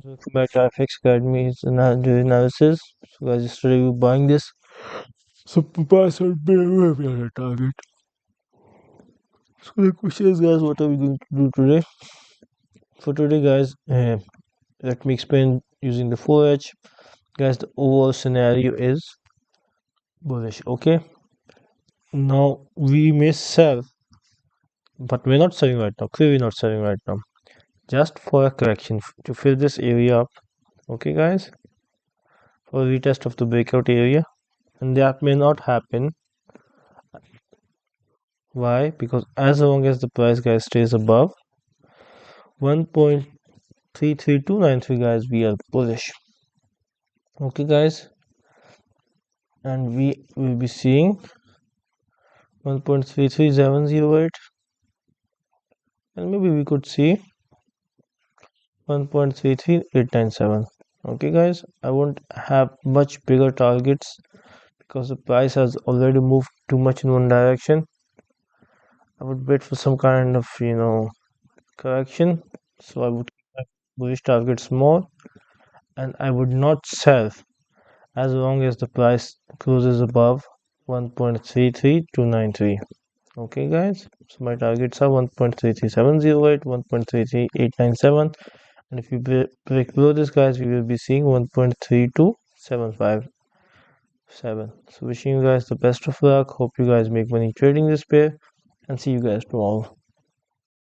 Welcome back to IFX Academy. It's analysis. So guys, yesterday we were buying this. So price would be on a target. So the question is, guys, what are we going to do today? For today, guys, let me explain using the 4H. Guys, the overall scenario is bullish. Okay. Now we may sell, but we're not selling right now. Clearly not selling right now. Just for a correction to fill this area up. Okay, guys. For a retest of the breakout area, and that may not happen. Why? Because as long as the price, guys, stays above 1.33293, guys, we are bullish. Okay, guys, and we will be seeing 1.33708, and maybe we could see 1.33897. Okay, guys, I won't have much bigger targets because the price has already moved too much in one direction. I would wait for some kind of correction, so I would keep my bullish targets small, and I would not sell as long as the price closes above 1.33293. Okay, guys, so my targets are 1.33708, 1.33897, and if we break below this, guys, we will be seeing 1.32757. So wishing you guys the best of luck. Hope you guys make money trading this pair, and see you guys tomorrow.